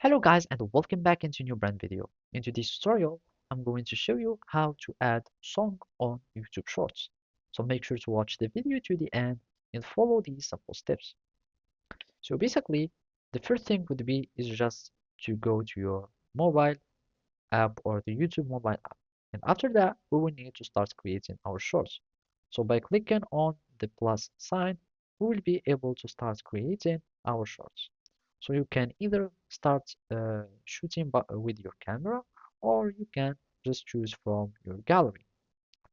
Hello guys and welcome back into a new brand video. In today's tutorial, I'm going to show you how to add song on YouTube Shorts. So make sure to watch the video to the end and follow these simple steps. So basically, the first thing would be is just to go to your mobile app or the YouTube mobile app. And after that, we will need to start creating our shorts. So by clicking on the plus sign, we will be able to start creating our shorts. So you can either start shooting with your camera or you can just choose from your gallery.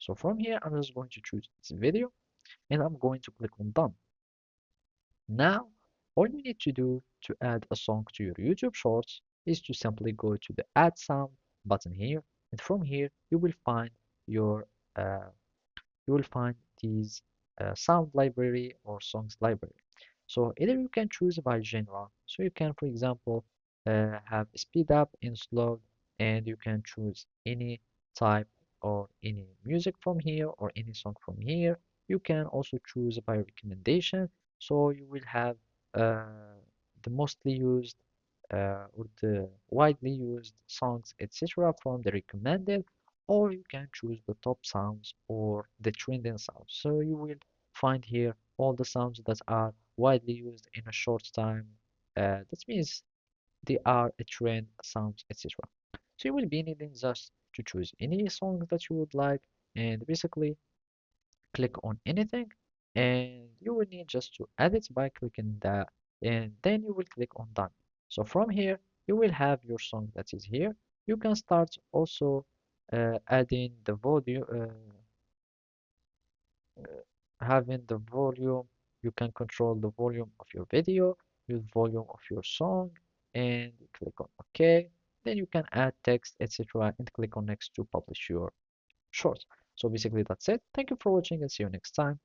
So from here, I'm just going to choose this video and I'm going to click on done. Now, all you need to do to add a song to your YouTube Shorts is to simply go to the Add Sound button here, and from here you will find your uh, you will find these sound library or songs library. So either you can choose by genre. So you can, for example, have speed up and slow, and you can choose any type or any music from here or any song from here. You can also choose by recommendation. So you will have the mostly used or the widely used songs, etc. from the recommended, or you can choose the top sounds or the trending sounds. So you will find here all the sounds that are widely used in a short time. That means they are a trend sounds, etc. So you will be needing just to choose any song that you would like and basically click on anything, and you will need just to add it by clicking that, and then you will click on done. So from here you will have your song that is here. You can start also adding the volume, having the volume. You can control the volume of your video, use volume of your song, and click on OK. Then you can add text, etc., and click on next to publish your short. So basically that's it. Thank you for watching and see you next time.